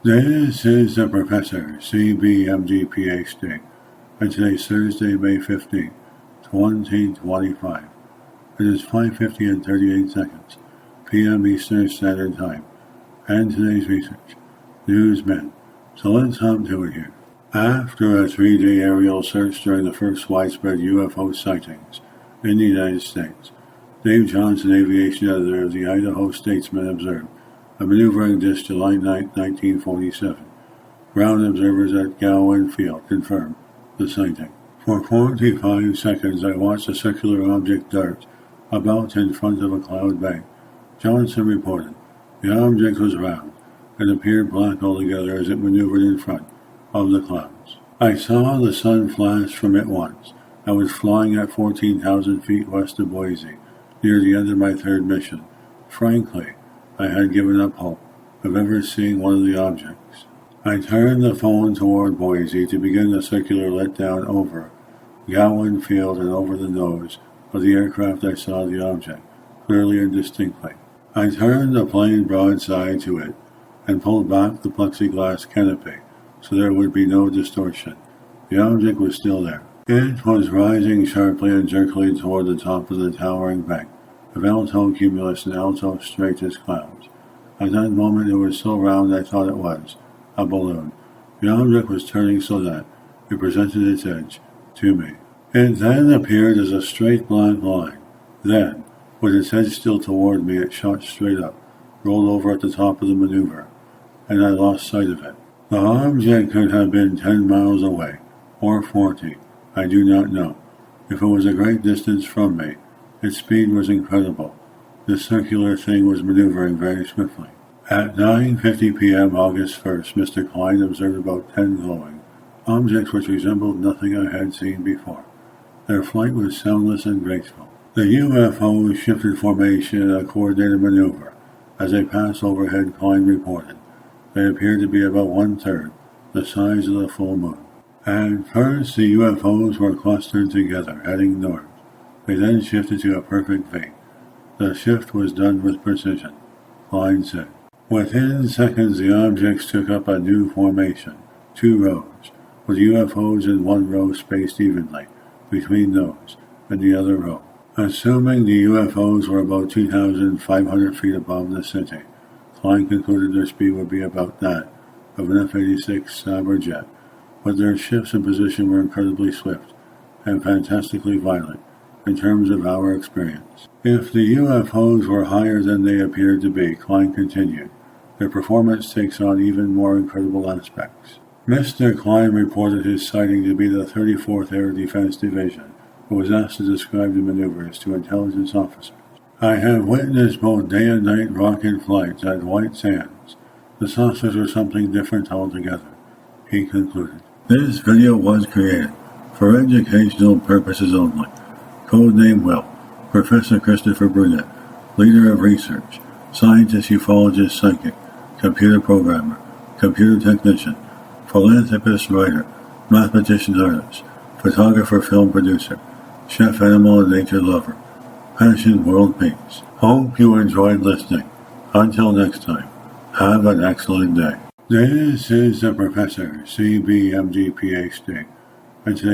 This is the Professor, CBMG PhD, and today's Thursday, May 15th, 2025. It is 5:50 and 38 seconds, p.m. Eastern Standard Time, and today's research, newsmen. So let's hop to it here. After a 3-day aerial search during the first widespread UFO sightings in the United States, Dave Johnson, aviation editor of the Idaho Statesman, observed a maneuvering disk July 9, 1947. Ground observers at Gowan Field confirmed the sighting. For 45 seconds, I watched a circular object dart about in front of a cloud bank. Johnson reported. The object was round and appeared black altogether as it maneuvered in front of the clouds. I saw the sun flash from it once. I was flying at 14,000 feet west of Boise, near the end of my third mission. Frankly, I had given up hope of ever seeing one of the objects. I turned the phone toward Boise to begin the circular letdown over Gowan Field and over the nose of the aircraft. I saw the object, clearly and distinctly. I turned the plane broadside to it and pulled back the plexiglass canopy so there would be no distortion. The object was still there. It was rising sharply and jerkily toward the top of the towering bank of alto cumulus and alto stratus clouds. At that moment it was so round I thought it was a balloon. The object was turning so that it presented its edge to me. It then appeared as a straight black line. Then, with its edge still toward me, it shot straight up, rolled over at the top of the maneuver, and I lost sight of it. The object could have been 10 miles away, or 40, I do not know. If it was a great distance from me, its speed was incredible. This circular thing was maneuvering very swiftly. At 9:50 p.m. August 1st, Mr. Klein observed about 10 glowing objects which resembled nothing I had seen before. Their flight was soundless and graceful. The UFOs shifted formation in a coordinated maneuver. As they passed overhead, Klein reported. They appeared to be about 1/3 the size of the full moon. At first, the UFOs were clustered together, heading north. They then shifted to a perfect V. The shift was done with precision, Klein said. Within seconds, the objects took up a new formation, 2 rows, with UFOs in one row spaced evenly between those and the other row. Assuming the UFOs were about 2,500 feet above the city, Klein concluded their speed would be about that of an F-86 Sabre jet, but their shifts in position were incredibly swift and fantastically violent in terms of our experience. If the UFOs were higher than they appeared to be, Klein continued, their performance takes on even more incredible aspects. Mr. Klein reported his sighting to be the 34th Air Defense Division, but was asked to describe the maneuvers to intelligence officers. I have witnessed both day and night rocket flights at White Sands. The saucers were something different altogether, he concluded. This video was created for educational purposes only. Codename Will, Professor Christopher Brunette, leader of research, scientist, ufologist, psychic, computer programmer, computer technician, philanthropist, writer, mathematician, artist, photographer, film producer, chef, animal, and nature lover. Passion, world peace. Hope you enjoyed listening. Until next time, have an excellent day. This is the Professor, CBMG PhD, and today